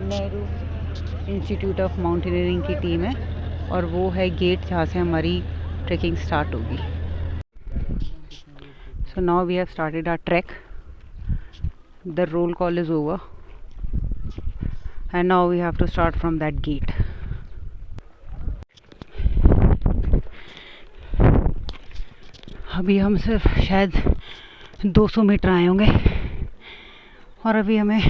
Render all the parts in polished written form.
Nehru Institute of mountaineering की team है और वो है गेट जहाँ से हमारी ट्रैकिंग स्टार्ट होगी। So now we have started our trek. The roll call is over and now we have to start from that gate. अभी हम सिर्फ शायद 200 मीटर आए होंगे और अभी हमें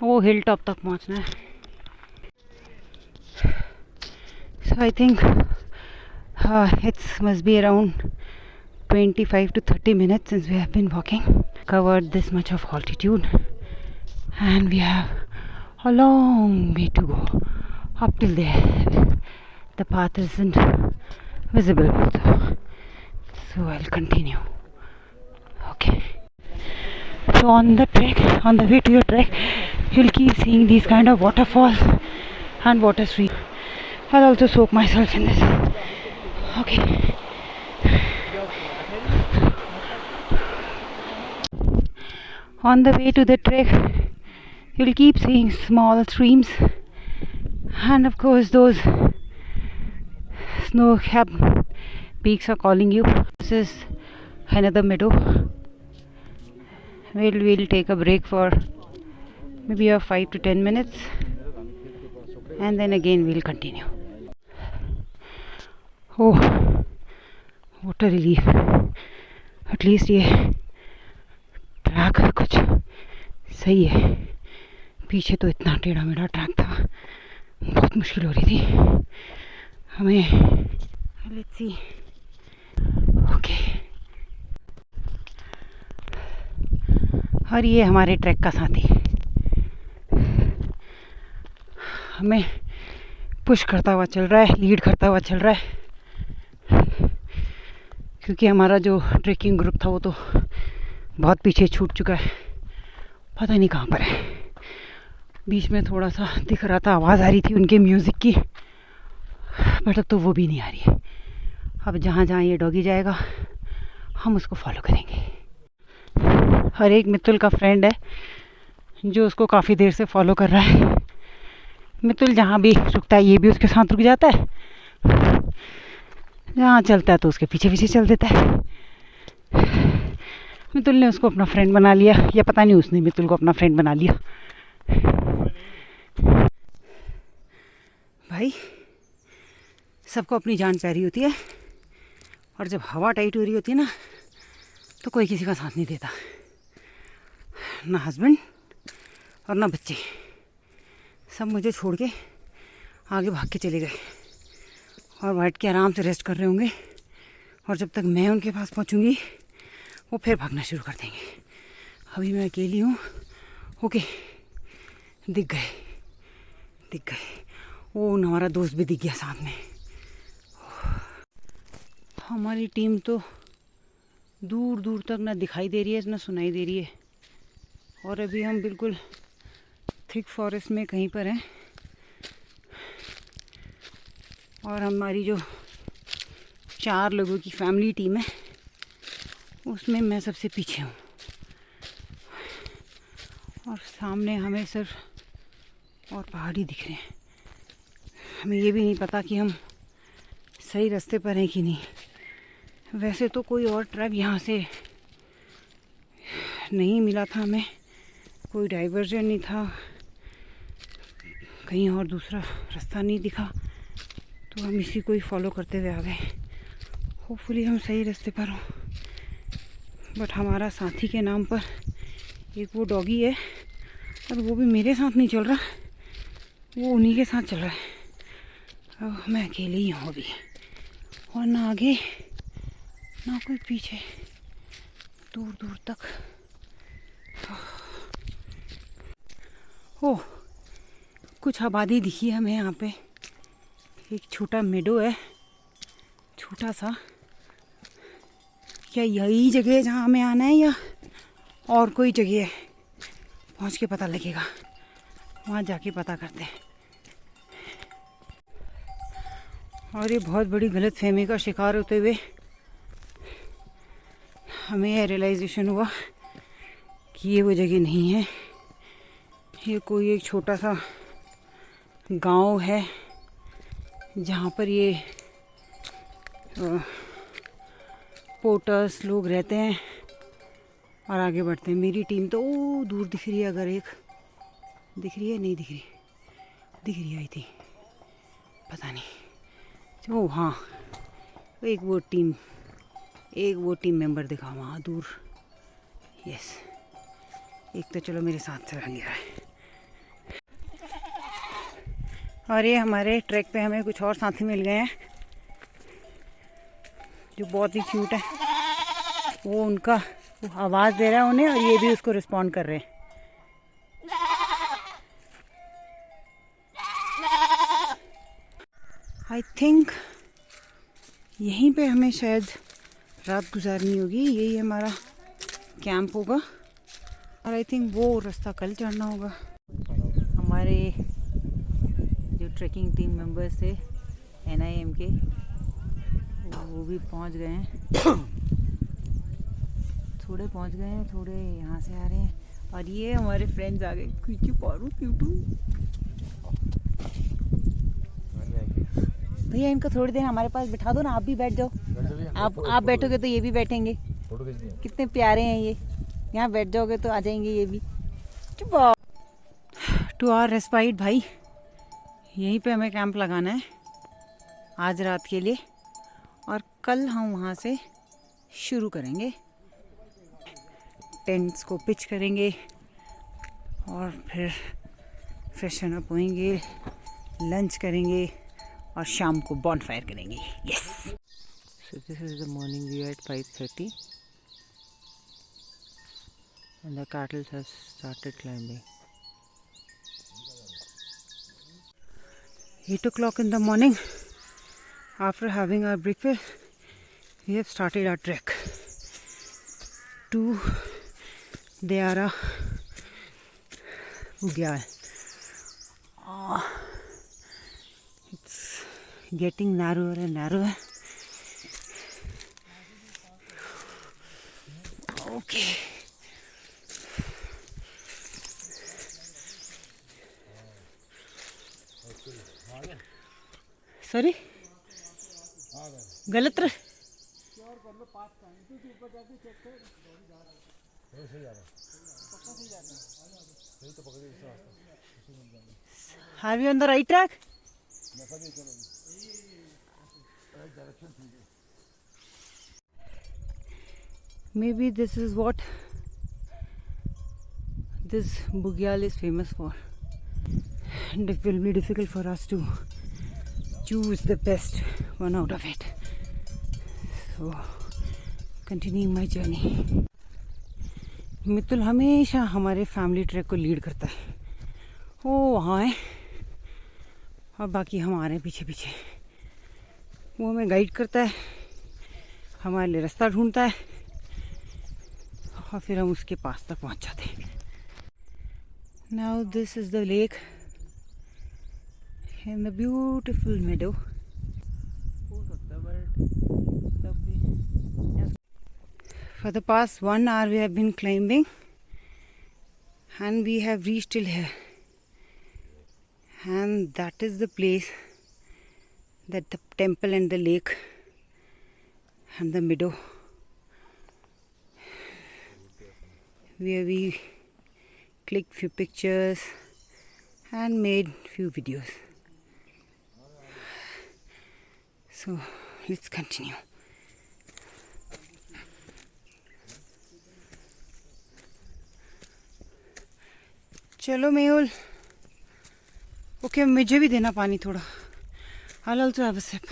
वो हिल टॉप तक पहुंचना है। So I think it must be around 25 to 30 minutes since we have been walking, covered this much of altitude, and we have a long way to go up till there. The path isn't visible also, so I'll continue. Okay. So on the way to your trek, you'll keep seeing these kind of waterfalls and water streams. I'll also soak myself in this. Okay. On the way to the trek, you'll keep seeing small streams, and of course those snow-capped peaks are calling you. This is another meadow. We'll take a break for maybe 5 to 10 minutes, and then again we'll continue. Oh, what a relief! At least ये track कुछ सही है। पीछे तो इतना टेढ़ा मेढ़ा track था, बहुत मुश्किल हो रही थी हमें। Let's see. ओके, और ये हमारे ट्रैक का साथी हमें पुश करता हुआ चल रहा है, लीड करता हुआ चल रहा है, क्योंकि हमारा जो ट्रैकिंग ग्रुप था वो तो बहुत पीछे छूट चुका है, पता नहीं कहाँ पर है। बीच में थोड़ा सा दिख रहा था, आवाज़ आ रही थी उनके म्यूज़िक की, बट अब तो वो भी नहीं आ रही है। अब जहाँ जहाँ ये डॉगी जाएगा हम उसको फॉलो करेंगे। हर एक मित्तुल का फ्रेंड है जो उसको काफ़ी देर से फॉलो कर रहा है। मित्तुल जहाँ भी रुकता है ये भी उसके साथ रुक जाता है, जहाँ चलता है तो उसके पीछे पीछे चल देता है। मित्तुल ने उसको अपना फ्रेंड बना लिया, या पता नहीं उसने मित्तुल को अपना फ्रेंड बना लिया। भाई, सबको अपनी जान प्यारी होती है, और जब हवा टाइट हो रही होती है ना तो कोई किसी का साथ नहीं देता, ना हस्बैंड और ना बच्चे। सब मुझे छोड़ के आगे भाग के चले गए और बैठ के आराम से रेस्ट कर रहे होंगे, और जब तक मैं उनके पास पहुंचूंगी वो फिर भागना शुरू कर देंगे। अभी मैं अकेली हूँ। ओके, दिख गए। वो हमारा दोस्त भी दिख गया साथ में। हमारी टीम तो दूर दूर तक ना दिखाई दे रही है ना सुनाई दे रही है, और अभी हम बिल्कुल थिक फॉरेस्ट में कहीं पर हैं, और हमारी जो 4 लोगों की फैमिली टीम है उसमें मैं सबसे पीछे हूँ, और सामने हमें सिर्फ और पहाड़ी दिख रहे हैं। हमें ये भी नहीं पता कि हम सही रास्ते पर हैं कि नहीं। वैसे तो कोई और ट्रैक यहाँ से नहीं मिला था हमें, कोई डाइवर्जन नहीं था, कहीं और दूसरा रास्ता नहीं दिखा, तो हम इसी को ही फॉलो करते हुए आ गए। होपफुली हम सही रास्ते पर हों, बट हमारा साथी के नाम पर एक वो डॉगी है, और वो भी मेरे साथ नहीं चल रहा, वो उन्हीं के साथ चल रहा है। अब मैं अकेले ही हूँ अभी, और ना आगे ना कोई पीछे, दूर दूर तक। ओह, कुछ आबादी दिखी है हमें यहाँ पे। एक छोटा मेडो है, छोटा सा। क्या यही जगह है जहाँ हमें आना है, या और कोई जगह है? पहुँच के पता लगेगा, वहाँ जाके पता करते हैं। और ये बहुत बड़ी गलतफहमी का शिकार होते हुए हमें यह रियलाइजेशन हुआ ये वो जगह नहीं है, ये कोई एक छोटा सा गांव है जहाँ पर ये पोर्टर्स लोग रहते हैं और आगे बढ़ते हैं। मेरी टीम तो ओ दूर दिख रही है, अगर एक दिख रही है, नहीं दिख रही, दिख रही आई थी, पता नहीं। ओ हाँ, एक वो टीम मेंबर दिखा वहाँ दूर। यस, एक तो चलो मेरे साथ से रह गया है। और ये हमारे ट्रैक पे हमें कुछ और साथी मिल गए हैं जो बहुत ही क्यूट है। वो उनका आवाज़ दे रहा है उन्हें और ये भी उसको रिस्पॉन्ड कर रहे हैं। आई थिंक यहीं पे हमें शायद रात गुजारनी होगी, यही हमारा कैंप होगा। और आई थिंक वो रास्ता कल चढ़ना होगा। हमारे जो ट्रैकिंग टीम मेंबर्स थे NIM के, वो भी पहुंच गए हैं। थोड़े पहुंच गए हैं, थोड़े यहाँ से आ रहे हैं। और ये हमारे फ्रेंड्स आ गए, क्यूटू पारू क्यूटू। भैया इनको थोड़ी देर हमारे पास बिठा दो ना, आप भी बैठ जाओ। आप बैठोगे तो ये भी बैठेंगे। कितने प्यारे हैं ये, यहाँ बैठ जाओगे तो आ जाएंगे ये भी। टू आवर रेस्पाइट भाई, यहीं पे हमें कैंप लगाना है आज रात के लिए, और कल हम वहाँ से शुरू करेंगे। टेंट्स को पिच करेंगे और फिर फ्रेशन अप होएंगे, लंच करेंगे और शाम को बॉनफायर करेंगे। Yes, so this is the morning view at 5:30 and the cattle has started climbing. 8 o'clock in the morning, after having our breakfast, we have started our trek to Deara Bugyal. It's getting narrower and narrower. Okay. Sorry, गलत रहे। Are we on the right track? Maybe this is what this Bugyal is famous for, and it will be difficult for us to choose the best one out of it. So, continuing my journey. Mitul हमेशा हमारे family track को lead करता है, वो वहाँ है और बाकी हमारे पीछे पीछे। वो हमें गाइड करता है, हमारे लिए रास्ता ढूंढता है और फिर हम उसके पास तक पहुँच जाते हैं। Now this is the lake in the beautiful meadow. For the past 1 hour we have been climbing and we have reached till here, and that is the place, that the temple and the lake and the meadow where we clicked few pictures and made few videos. So let's continue. चलो Mehul, okay मुझे भी देना पानी थोड़ा। I'll also have a sip.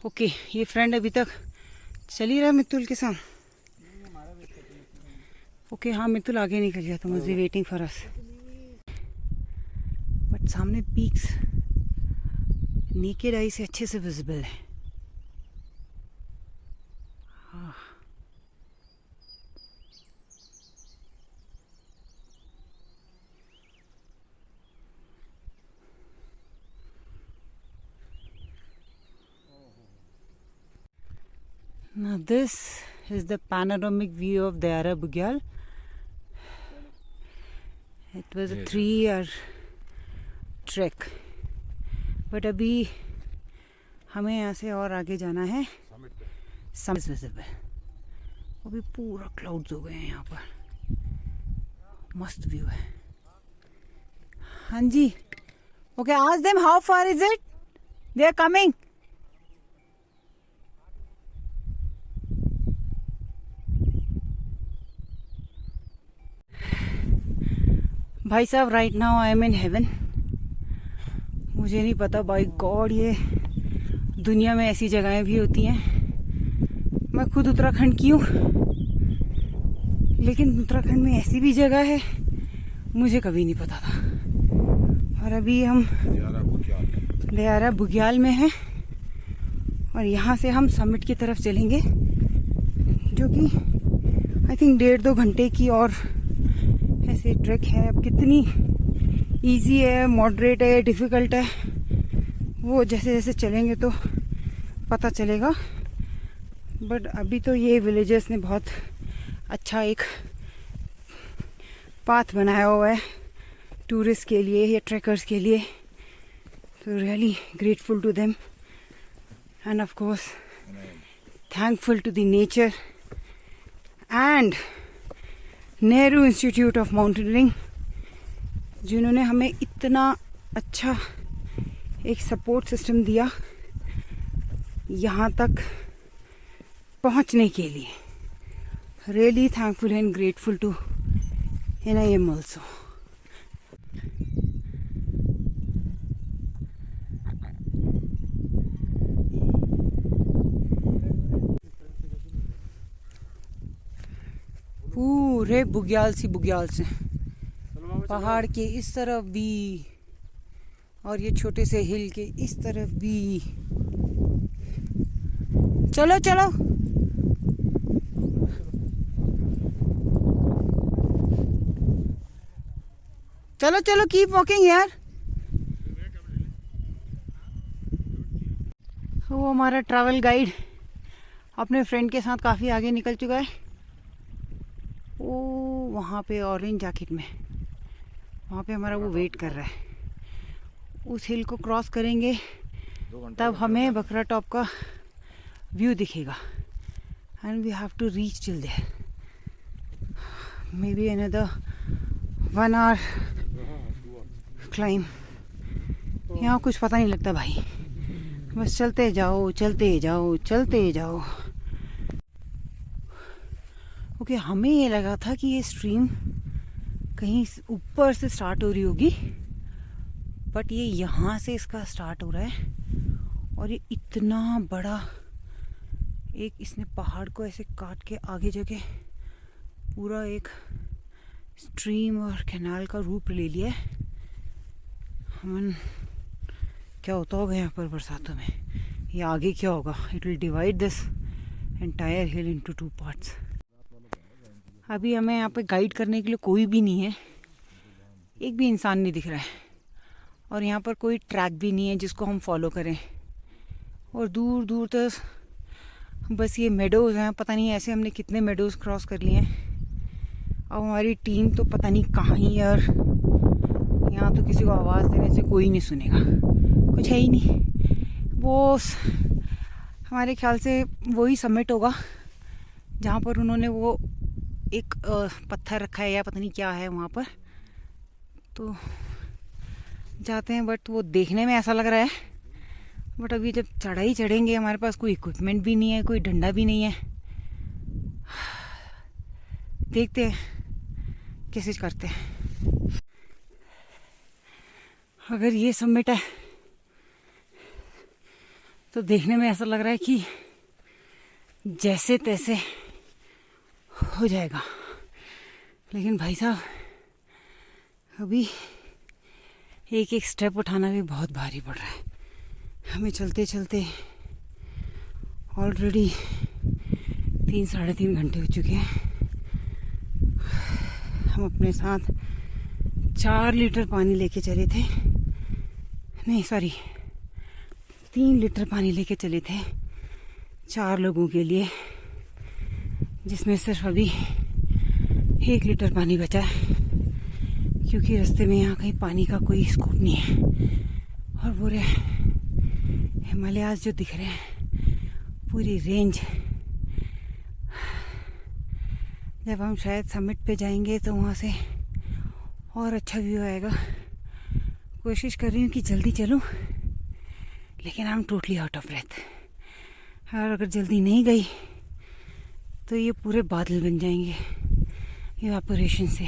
Okay, ये friend अभी तक चल ही रहा मितुल के साथ। ओके हाँ, मितुल आगे निकल गया तो मुझे वेटिंग फॉर अस। बट सामने पीक्स नेकेड आई से अच्छे से विजिबल है। Now this is the panoramic view of Deara Bugyal, it was a 3 hour track, but अभी हमें यहाँ से और आगे जाना है समिट विजिबल। अभी पूरा क्लाउड्स हो गए हैं यहाँ पर, मस्त व्यू है। हाँ जी, okay, ask them how far is it, they are coming. भाई साहब, right now I am in heaven. मुझे नहीं पता बाय गॉड ये दुनिया में ऐसी जगहें भी होती हैं। मैं खुद उत्तराखंड की हूँ, लेकिन उत्तराखंड में ऐसी भी जगह है मुझे कभी नहीं पता था। और अभी हम दयारा बुग्याल में हैं और यहाँ से हम समिट की तरफ चलेंगे, जो कि आई थिंक 1.5-2 घंटे की और ऐसे ट्रैक है। अब कितनी इजी है, मॉडरेट है, डिफ़िकल्ट है, वो जैसे जैसे चलेंगे तो पता चलेगा। बट अभी तो ये विलेजर्स ने बहुत अच्छा एक पाथ बनाया हुआ है टूरिस्ट के लिए या ट्रैकर्स के लिए, तो really grateful to them and of course thankful to the nature and Nehru Institute of Mountaineering, जिन्होंने हमें इतना अच्छा एक सपोर्ट सिस्टम दिया यहाँ तक पहुँचने के लिए। Really thankful and grateful to NIM also. पूरे बुग्याल से पहाड़ के इस तरफ भी और ये छोटे से हिल के इस तरफ भी। चलो चलो, चलो चलो, कीप वॉकिंग यार। वो हमारा ट्रैवल गाइड अपने फ्रेंड के साथ काफ़ी आगे निकल चुका है। वो वहाँ पे ऑरेंज जैकेट में, वहाँ पे हमारा वो वेट कर रहा है। उस हिल को क्रॉस करेंगे तब हमें बकरा टॉप का व्यू दिखेगा and we have to reach till there, maybe another 1 hour climb. यहाँ कुछ पता नहीं लगता भाई, बस चलते जाओ चलते जाओ चलते जाओ। ओके, हमें ये लगा था कि ये स्ट्रीम कहीं ऊपर से स्टार्ट हो रही होगी, बट ये यहाँ से इसका स्टार्ट हो रहा है। और ये इतना बड़ा एक, इसने पहाड़ को ऐसे काट के आगे जगह पूरा एक स्ट्रीम और कैनाल का रूप ले लिया है। हमन क्या होता होगा यहाँ पर बरसातों में, ये आगे क्या होगा, it will divide this entire hill into 2 parts। अभी हमें यहाँ पे गाइड करने के लिए कोई भी नहीं है, एक भी इंसान नहीं दिख रहा है, और यहाँ पर कोई ट्रैक भी नहीं है जिसको हम फॉलो करें। और दूर दूर तक बस ये मेडोज़ हैं, पता नहीं ऐसे हमने कितने मेडोज़ क्रॉस कर लिए हैं। अब हमारी टीम तो पता नहीं कहाँ ही है, और यहाँ तो किसी को आवाज़ देने से कोई नहीं सुनेगा, कुछ है ही नहीं। वो हमारे ख्याल से वही समिट होगा जहाँ पर उन्होंने वो एक पत्थर रखा है या पता नहीं क्या है वहाँ पर, तो जाते हैं। बट वो देखने में ऐसा लग रहा है, बट अभी जब चढ़ाई चढ़ेंगे हमारे पास कोई इक्विपमेंट भी नहीं है, कोई डंडा भी नहीं है। देखते हैं कैसे करते हैं। अगर ये समिट है तो देखने में ऐसा लग रहा है कि जैसे तैसे हो जाएगा, लेकिन भाई साहब अभी एक एक स्टेप उठाना भी बहुत भारी पड़ रहा है। हमें चलते चलते ऑलरेडी 3-3.5 घंटे हो चुके हैं। हम अपने साथ 4 लीटर पानी लेके चले थे, नहीं सॉरी 3 लीटर पानी लेके चले थे 4 लोगों के लिए, जिसमें सिर्फ अभी 1 लीटर पानी बचा है क्योंकि रास्ते में यहाँ कहीं पानी का कोई स्कोप नहीं है। और पूरे हिमालयाज जो दिख रहे हैं, पूरी रेंज। जब हम शायद समिट पे जाएंगे तो वहाँ से और अच्छा व्यू आएगा। कोशिश कर रही हूँ कि जल्दी चलूँ, लेकिन I am totally out of breath. और अगर जल्दी नहीं गई तो ये पूरे बादल बन जाएंगे इवेपोरेशन से,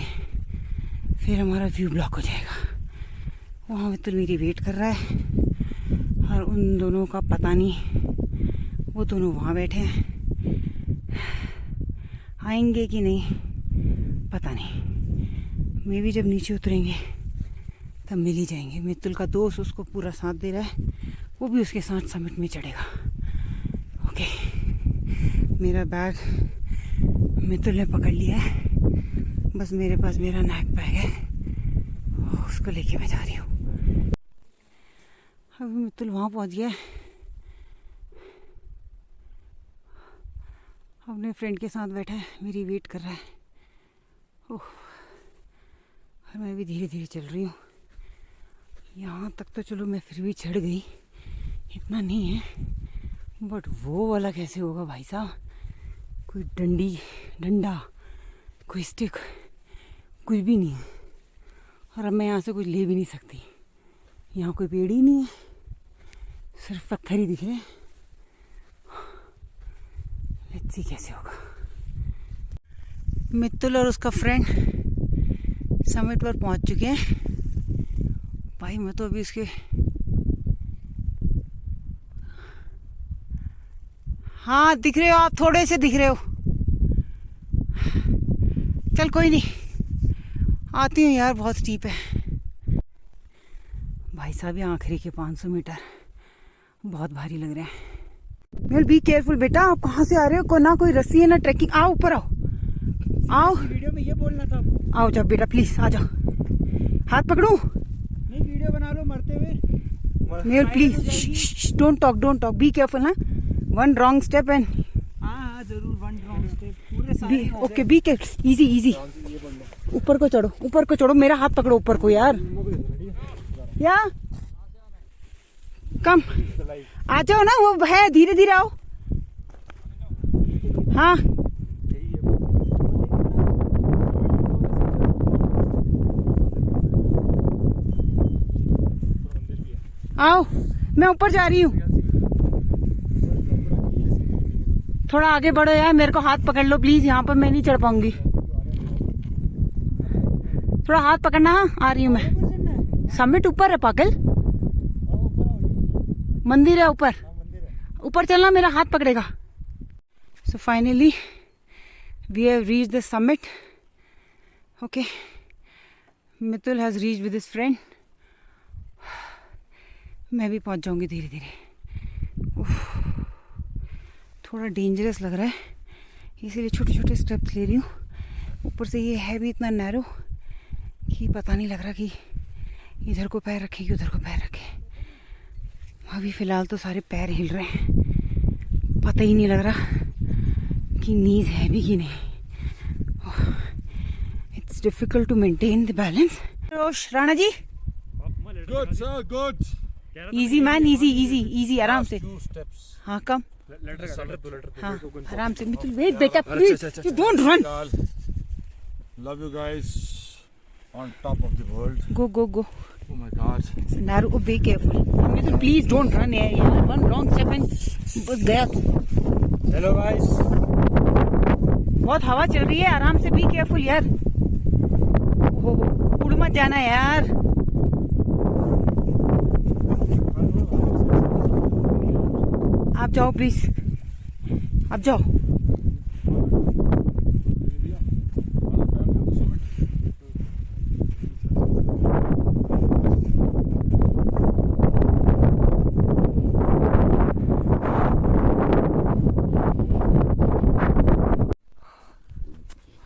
फिर हमारा व्यू ब्लॉक हो जाएगा। वहाँ मित्तल मेरी वेट कर रहा है और उन दोनों का पता नहीं, वो दोनों वहाँ बैठे हैं, आएंगे कि नहीं पता नहीं। मे भी जब नीचे उतरेंगे तब मिल ही जाएंगे। मित्तल का दोस्त उसको पूरा साथ दे रहा है, वो भी उसके साथ समिट में चढ़ेगा। ओके, मेरा बैग मित्तल ने पकड़ लिया है, बस मेरे पास मेरा नैक बैग है, उसको लेके मैं जा रही हूँ। अभी मित्तल वहाँ पहुँच गया है, अपने फ्रेंड के साथ बैठा है, मेरी वेट कर रहा है। ओह, और मैं भी धीरे धीरे चल रही हूँ। यहाँ तक तो चलो मैं फिर भी चढ़ गई, इतना नहीं है, बट वो वाला कैसे होगा भाई साहब। कोई डंडा, कोई स्टिक, कुछ भी नहीं है। और अब मैं यहाँ से कुछ ले भी नहीं सकती। यहाँ कोई पेड़ ही नहीं है, सिर्फ पत्थर ही दिख रहे हैं। लेट्स सी कैसे होगा। मित्तल और उसका फ्रेंड समिट पर पहुंच चुके हैं। भाई मैं तो अभी उसके हाँ दिख रहे हो आप, थोड़े से दिख रहे हो। चल कोई नहीं, आती हूँ यार, बहुत स्टीप है भाई साहब। ये आखिरी के 500 मीटर बहुत भारी लग रहे हैं। वेल बी केयरफुल बेटा, आप कहाँ से आ रहे हो? को ना कोई रस्सी है ना ट्रैकिंग। आओ ऊपर आओ, आओ। वीडियो में ये बोलना था। आओ जाओ बेटा, प्लीज आ जाओ। हाथ पकड़ू? नहीं, वीडियो बना लो मरते हुए। मेल please, don't talk, be careful ना। वन रॉन्ग स्टेप एंड हाँ जरूर, वन रॉन्ग स्टेप पूरे सारे। Okay be careful, easy. ऊपर को चढ़ो, मेरा हाथ पकड़ो ऊपर को यार। या कम आ जाओ ना, वो है, धीरे धीरे आओ। हाँ आओ, मैं ऊपर जा रही हूँ। थोड़ा आगे बढ़ो यार, मेरे को हाथ पकड़ लो प्लीज, यहाँ पर मैं नहीं चढ़ पाऊंगी। थोड़ा हाथ पकड़ना। हाँ आ रही हूँ मैं। समिट ऊपर है पागल, मंदिर है ऊपर, ऊपर चलना, मेरा हाथ पकड़ेगा। So finally we have reached the summit. Okay, Mittal has reached with his friend. मैं भी पहुंच जाऊंगी धीरे धीरे। थोड़ा डेंजरस लग रहा है, इसीलिए छोटे छोटे स्टेप्स ले रही हूँ। ऊपर से ये है भी इतना नैरो कि पता नहीं लग रहा कि इधर को पैर रखे कि उधर को पैर रखे। अभी फ़िलहाल तो सारे पैर हिल रहे हैं, पता ही नहीं लग रहा कि नीज है भी कि नहीं। It's difficult to maintain the balance. Rana ji, good sir, good. Easy man, easy, आराम से। हाँ कम, हाँ आराम से। मित्तल वेट बेटा please, you don't run. Love you guys on top of the world. Go. Oh my God. Narrow, be careful. Mittal please don't run यार, one wrong step and बस गया तू। Hello guys. बहुत हवा चल रही है, आराम से, बी केयरफुल यार। हो उड़ मत जाना यार। आप जाओ प्लीज, आप जाओ।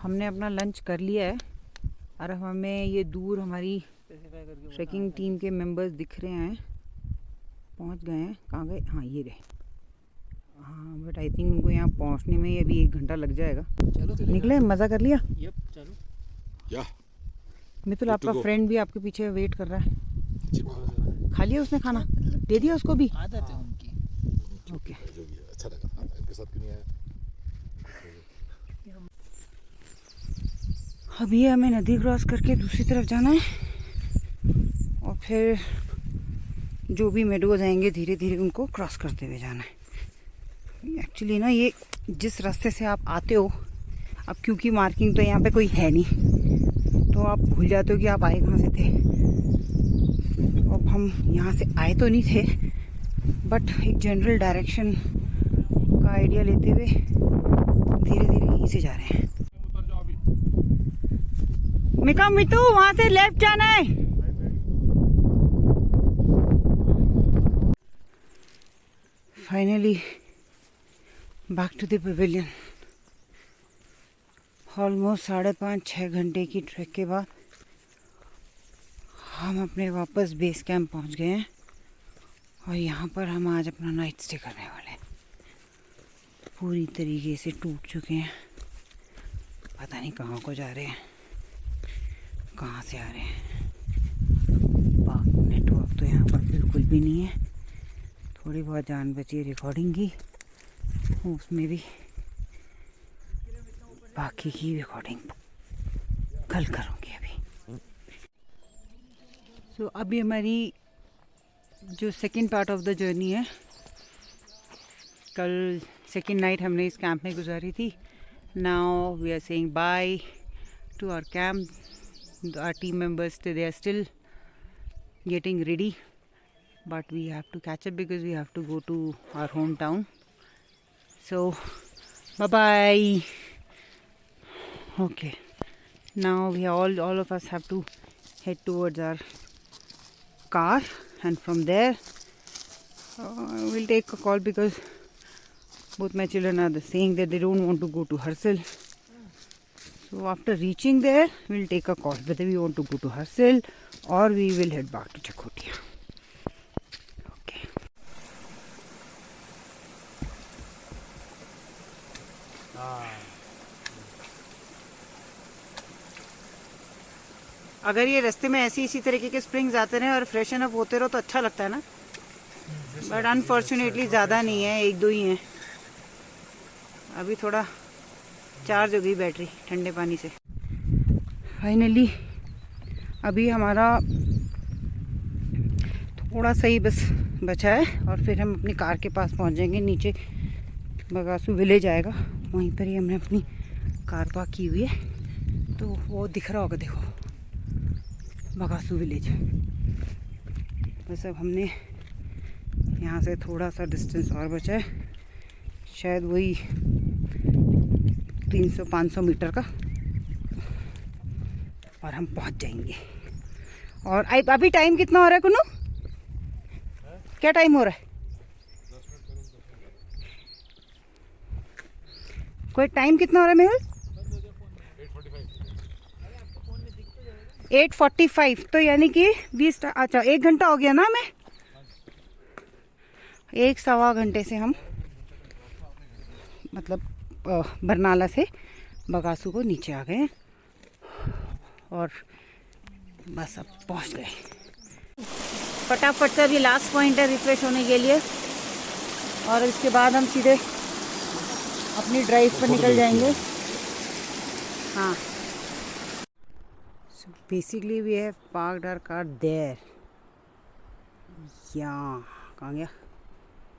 हमने अपना लंच कर लिया है और अब हमें ये दूर हमारी ट्रैकिंग टीम के मेंबर्स दिख रहे हैं, पहुंच गए हैं। कहाँ गए? हाँ ये रहे। हाँ बट आई थिंक उनको यहाँ पहुँचने में अभी 1 घंटा लग जाएगा। चलो निकले, मज़ा कर लिया। यप चलो। Yeah. मितुल, Good to आपका go. फ्रेंड भी आपके पीछे वेट कर रहा है। खा लिया उसने खाना? दे दिया उसको भी? आदत है उनकी। ओके। जो भी है, अच्छा लगा इनके साथ क्यों नहीं आया। अभी हमें नदी क्रॉस करके दूसरी तरफ जाना है और फिर जो भी मेडोज आएंगे धीरे धीरे उनको क्रॉस करते हुए जाना है। एक्चुअली ना ये जिस रास्ते से आप आते हो, अब क्योंकि मार्किंग तो यहाँ पे कोई है नहीं तो आप भूल जाते हो कि आप आए कहाँ से थे। अब हम यहाँ से आए तो नहीं थे बट एक जनरल डायरेक्शन का आइडिया लेते हुए धीरे धीरे यहीं से जा रहे हैं। मिका मितू, वहां से लेफ्ट जाना है। Finally back to the pavilion. Almost 5.5-6 घंटे की ट्रैक के बाद हम अपने वापस बेस कैंप पहुंच गए हैं और यहाँ पर हम आज अपना नाइट स्टे करने वाले हैं। पूरी तरीके से टूट चुके हैं, पता नहीं कहाँ को जा रहे हैं, कहाँ से आ रहे हैं। नेटवर्क तो यहाँ पर बिल्कुल भी नहीं है। थोड़ी बहुत जान बची है रिकॉर्डिंग की, उसमें भी बाकी की रिकॉर्डिंग कल करूँगी अभी। सो अभी हमारी जो second part of the journey है, कल सेकंड नाइट हमने इस कैंप में गुजारी थी। Now we are saying bye to our camp. Our team members, they are still getting ready, but we have to catch up because we have to go to our hometown. So bye bye. Okay, now we all of us have to head towards our car, and from there we'll take a call because both my children are saying that they don't want to go to Harsal. So after reaching there, we'll take a call whether we want to go to Harsal or we will head back to Chakotia. Okay. अगर ये रास्ते में ऐसी इसी तरीके के springs आते रहे और फ्रेशन अप होते रहो तो अच्छा लगता है ना, बट अनफॉर्चुनेटली ज़्यादा नहीं है, 1-2 ही हैं। अभी थोड़ा चार्ज हो गई बैटरी ठंडे पानी से। फाइनली अभी हमारा थोड़ा सा ही बस बचा है और फिर हम अपनी कार के पास पहुंच जाएंगे। नीचे बगासू विलेज आएगा, वहीं पर ही हमने अपनी कार पार्क की हुई है, तो वो दिख रहा होगा, देखो बगासू विलेज। बस अब हमने यहाँ से थोड़ा सा डिस्टेंस और बचा है, शायद वही 300-500 मीटर का, और हम पहुंच जाएंगे। और अभी टाइम कितना हो रहा है कुन्नू? क्या टाइम हो रहा है? कोई टाइम कितना हो रहा है मेहुल? 8:45। तो यानी कि 20, अच्छा 1 घंटा हो गया ना हमें। 1-1.25 घंटे से हम मतलब बरनाला से बगासू को नीचे आ गए और बस अब पहुंच गए। फटाफट से अभी लास्ट पॉइंट है रिफ्रेश होने के लिए, और इसके बाद हम सीधे अपनी ड्राइव पर निकल जाएंगे। हाँ, so basically we have parked our car there. यहाँ कहाँ गया?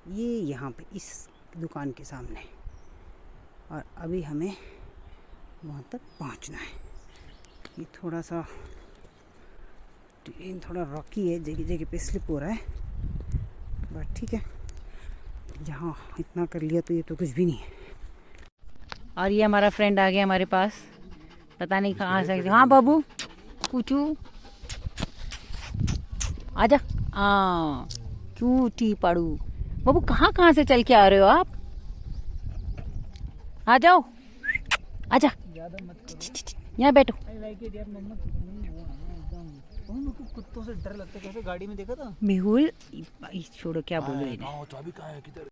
ये यहाँ पे इस दुकान के सामने, और अभी हमें वहाँ तक पहुँचना है। ये थोड़ा सा ट्रेन थोड़ा रॉकी है, जगह जगह पे स्लिप हो रहा है, बट ठीक है, जहाँ इतना कर लिया तो ये तो कुछ भी नहीं है। और ये हमारा फ्रेंड आ गया हमारे पास, पता नहीं कहाँ से। हाँ बाबू कुचू आजा। हाँ चूटी पाड़ू बाबू, कहाँ से चल के आ रहे हो आप? आ जाओ, आजा, यहाँ बैठो। कुत्तों से डर लगता है, कैसे गाड़ी में देखा था मेहुल छोड़ो, क्या बोलो इन्हें। चाबी कहाँ है, किधर?